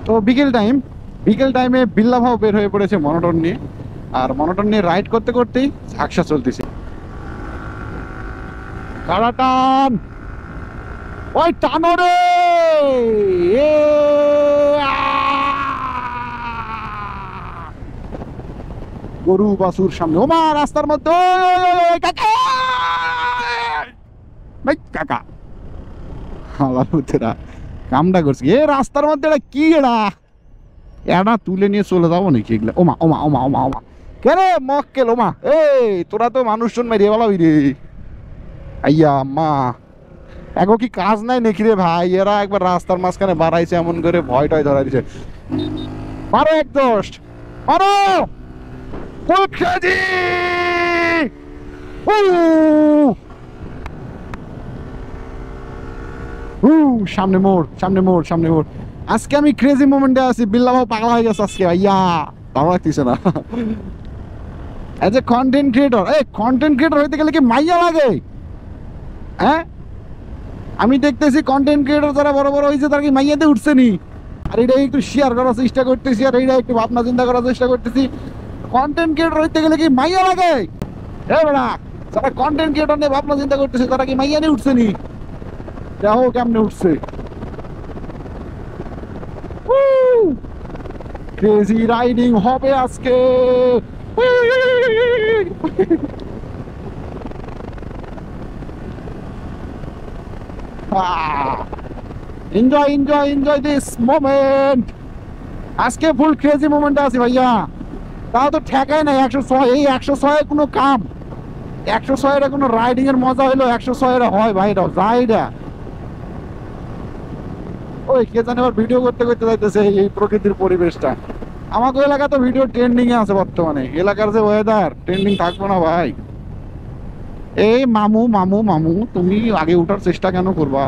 তো বিকেল টাইমে বিল্লা ভাও বের হয়ে পড়েছে মনোটন নিয়ে, আর মনোটন নিয়ে রাইড করতে করতেই ঝাকসা চলতেছে। কারা টান, ওই টানো রে, এ আ! গরু বাছুর সামনে, ওমা রাস্তার মধ্যে, ওই কাকা, ভাই কাকা হালালুতেরা কামটা করছি। এ রাস্তার মধ্যে এটা কি, এটা তুলে নিয়ে চলে যাবো নাকি এগুলা? ওমা ওমা ওমা ওমা ওমা, কেন মক্কেল ওমা, এই তোরা তো মানুষজন মারিয়ে বলাবি রে। আইয়া মা, এখন কি কাজ নাই নাকি রে ভাই? এরা একবার রাস্তার মাঝখানে বাড়াইছে এমন করে, ভয় টয় ধরা দিছে। মারো এক দোষ, মারো সামনে মোড়, সামনে মোড়, সামনে মোড়। আজকে আমি ক্রেজি মোমেন্টে আছি, বিল্লা ভাও পাগলা হয়ে গেছে আজকে ভাইয়া, ভালো লাগতেছে না। এজ এ কন্টেন্ট ক্রিয়েটর, এই কন্টেন্ট ক্রিয়েটর হইতে গেলে কি মাইয়া লাগে? হ্যাঁ, আমি দেখতেছি কন্টেন্ট ক্রিয়েটর যারা বড় বড় হয়েছে তারা কি মাইয়াতে উঠছে নি? আর এটা একটু শেয়ার করার চেষ্টা করতেছি, আর এইটা একটু ভাবনা চিন্তা করার চেষ্টা করতেছি। কন্টেন্ট ক্রিয়েটর হইতে গেলে কি মাইয়া লাগে? হ্যাঁ বেড়া, যারা কন্টেন্ট ক্রিয়েটর নিয়ে ভাবনা চিন্তা করতেছে তারা কি মাইয়া নিয়ে উঠছে নি? দেখো কেমনে উঠছে, ক্রেজি রাইডিং হবে আজকে। Enjoy enjoy enjoy this moment. আজকে ফুল ক্রেজি মোমেন্টে আছি ভাইয়া। তাও তো ঠেকায় নাই 106, এই 106 কোনো কাম, 106 এর কোনো রাইডিং এর মজা হইলো 106 এর হয় ভাই, এটাও যাই এটা। ওই কে জানে আবার ভিডিও করতে করতে যাইতেছে এই প্রকৃতির পরিবেশটা। আমাকে এলাকা তো ভিডিও ট্রেন্ডিং এ আছে বর্তমানে, এলাকার যে ওয়েদার ট্রেন্ডিং থাকবো না ভাই? এই মামু মামু মামু, তুমি আগে উঠার চেষ্টা কেন করবা?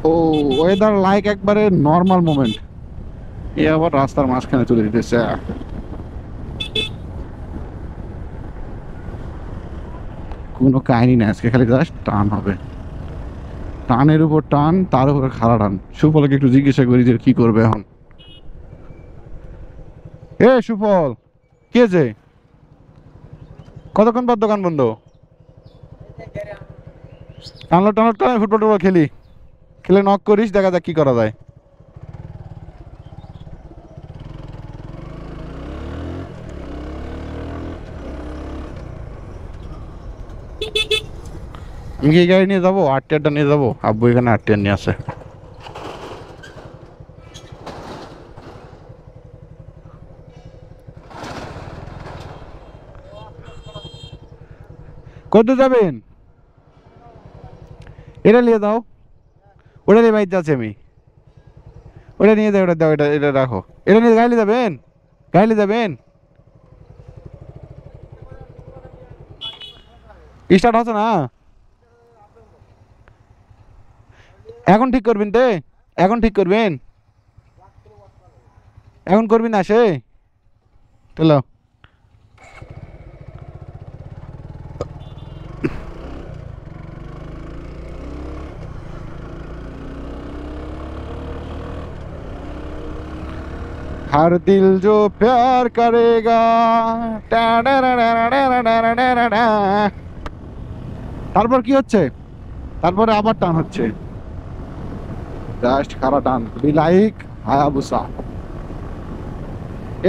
ও ওয়েদার লাইক একবারে নর্মাল মোমেন্ট, এ আবার রাস্তার মাঝখানে চলে দিতেছে। কোনো কাহিনী না আজকে, খালি জাস্ট টান হবে, টানের উপর টান, তার উপর খাড়া টান। সুফলকে একটু জিজ্ঞাসা করি যে কি করবে এখন। এ সুফল, কে যে কতক্ষণ পর দোকান বন্ধ? টানলো টানলো টান, ফুটবল টুটবল খেলি, খেলে নক করিস, দেখা যাক কি করা যায়। আমি কি গাড়ি নিয়ে যাবো? 8 টায়ারটা নিয়ে যাবো, আব্বু এখানে 8 টায়ার নিয়ে আসে। কত যাবেন? এটা নিয়ে দাও, ওটা নিয়ে বাইর যাচ্ছে আমি, ওটা নিয়ে দাও, ওটা দাও, এটা এটা রাখো। এটা নিয়ে গাড়ি যাবেন? গাড়ি যাবেন? স্টার্ট হচ্ছে না এখন? ঠিক করবেন তে, এখন ঠিক করবেন, এখন করবেন না সে? চলো हर दिल जो प्यार करेगा। তারপর কি হচ্ছে? তারপরে আবার টান হচ্ছে, জাস্ট খাড়া টান, লাইক হায়াবুসা।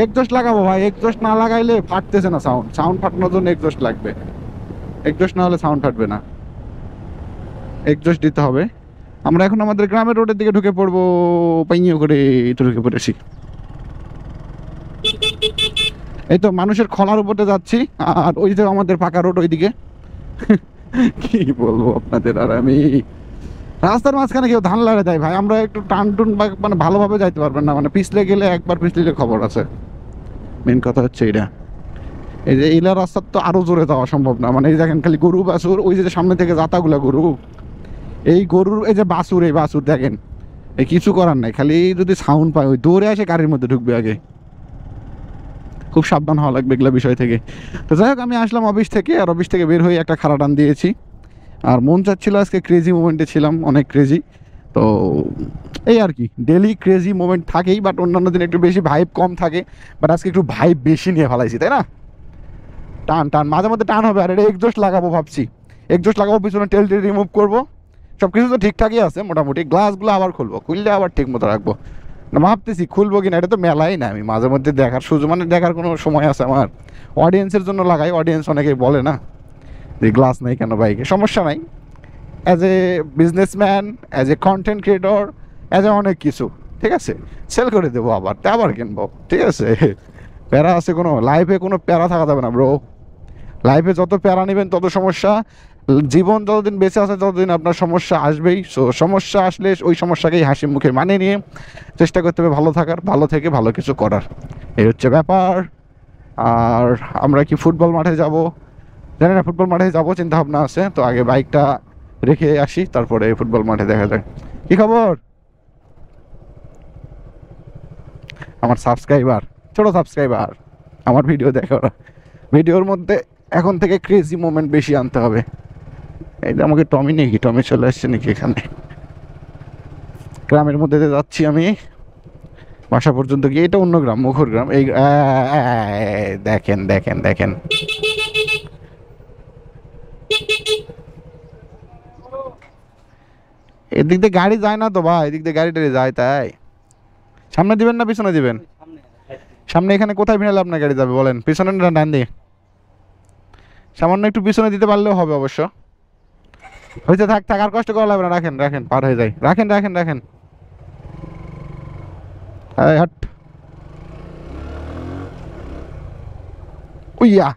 এক্সজস্ট লাগাবো ভাই, এক্সজস্ট না লাগাইলে ফাটতেছে না সাউন্ড, সাউন্ড ফাটানোর জন্য এক্সজস্ট লাগবে, এক্সজস্ট না হলে সাউন্ড ফাটবে না, এক্সজস্ট দিতে হবে। আমরা এখন আমাদের গ্রামের রোডের দিকে ঢুকে পড়বো, পাইয়ে করে তো ঢুকে পড়েছি। এই তো মানুষের খলার উপরে যাচ্ছি, আর ওই যে আমাদের পাকা রোড ওইদিকে। কি বলবো আপনাদের, আর আমি রাস্তার মাঝখানে কেউ ধান লাগা যায় ভাই, আমরা একটু টান টুন মানে ভালোভাবে যাইতে পারবেন না, মানে পিছলে গেলে একবার পিছলে খবর আছে। মেন কথা হচ্ছে এটা, এই যে এইলা রাস্তার তো আরো জোরে যাওয়া সম্ভব না, মানে এই দেখেন খালি গরু বাছুর, ওই যে সামনে থেকে যাতাগুলা গরু, এই গরুর এই যে বাছুর, এই বাছুর দেখেন, এই কিছু করার নাই, খালি যদি সাউন্ড পায় ওই দৌড়ে আসে গাড়ির মধ্যে ঢুকবে আগে। খুব সাবধান হওয়া লাগবে এগুলো বিষয় থেকে। তো যাই হোক, আমি আসলাম অফিস থেকে, আর অফিস থেকে বের হয়ে একটা খাড়া টান দিয়েছি, আর মন চাচ্ছিল আজকে ক্রেজি মোমেন্টে ছিলাম, অনেক ক্রেজি। তো এই আর কি, ডেলি ক্রেজি মোমেন্ট থাকেই, বাট অন্যান্য দিন একটু বেশি ভাইব কম থাকে, বাট আজকে একটু ভাইব বেশি নিয়ে ফেলাইছি, তাই না? টান টান মাঝে মধ্যে টান হবে, আর এটা এক্সজস্ট লাগাবো ভাবছি, এক্সজস্ট লাগাবো, পিছনে টেল টেল রিমুভ করবো, সব কিছু তো ঠিকঠাকই আছে মোটামুটি। গ্লাসগুলো আবার খুলবো, খুললে আবার ঠিক মতো রাখবো না, ভাবতেছি খুলবো কিনা, এটা তো মেলাই না, আমি মাঝে মধ্যে দেখার সুযোগ, মানে দেখার কোনো সময় আছে আমার, অডিয়েন্সের জন্য লাগাই, অডিয়েন্স অনেকেই বলে না যে গ্লাস নেই কেন বাইকে, সমস্যা নাই, as a businessman, as a content creator, as a অনেক কিছু, ঠিক আছে, সেল করে দেবো আবার, আবার কিনবো, ঠিক আছে। প্যারা আছে কোনো, লাইফে কোনো প্যারা থাকা যাবে না ব্রো, লাইফে যত প্যারা নেবেন তত সমস্যা, জীবন যতদিন বেঁচে আছে ততদিন আপনার সমস্যা আসবেই। সো সমস্যা আসলে ওই সমস্যাকেই হাসি মুখে মানে নিয়ে চেষ্টা করতে হবে ভালো থাকার, ভালো থেকে ভালো কিছু করার, এই হচ্ছে ব্যাপার। আর আমরা কি ফুটবল মাঠে যাব জানি না, ফুটবল মাঠে যাবো চিন্তা ভাবনা আছে, তো আগে বাইকটা রেখে আসি, তারপরে ফুটবল মাঠে দেখা যায়। কি খবর আমার সাবস্ক্রাইবার, ছোট সাবস্ক্রাইবার, আমার ভিডিও দেখো না, ভিডিওর মধ্যে এখন থেকে ক্রেজি মোমেন্ট বেশি আনতে হবে। এই যে আমাকে টমি নাকি, টমি চলে আসছে নাকি এখানে? গ্রামের মধ্যে দিয়ে যাচ্ছি আমি, বাসা পর্যন্ত গিয়ে, এটা অন্য গ্রাম, মুখর গ্রাম। এই দেখেন দেখেন দেখেন, এদিক দিয়ে গাড়ি যায় না তো ভাই, এদিক দিয়ে গাড়ি টাড়ি যায়, তাই সামনে দিবেন না পিছনে দিবেন? সামনে এখানে কোথায় ভিড়ালে আপনার গাড়ি যাবে বলেন, পিছনে না ডান দিয়ে? সামান্য একটু পিছনে দিতে পারলেও হবে অবশ্য, হয়েছে, থাক থাক, আর কষ্ট করা লাগবে না, রাখেন রাখেন, পার হয়ে যায়, রাখেন রাখেন রাখেন। এই হাট, উইয়া,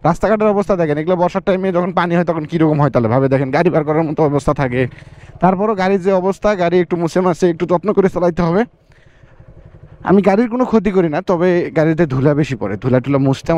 রাস্তাঘাটের অবস্থা দেখেন, এগুলো বর্ষার টাইমে যখন পানি হয় তখন কীরকম হয় তাহলে ভাবে দেখেন, গাড়ি পার করার মতো অবস্থা থাকে। তারপরও গাড়ির যে অবস্থা, গাড়ি একটু মুছে মাছে একটু যত্ন করে চালাইতে হবে। আমি গাড়ির কোনো ক্ষতি করি না, তবে গাড়িতে ধুলা বেশি পড়ে, ধুলা টুলা মুছতে আমার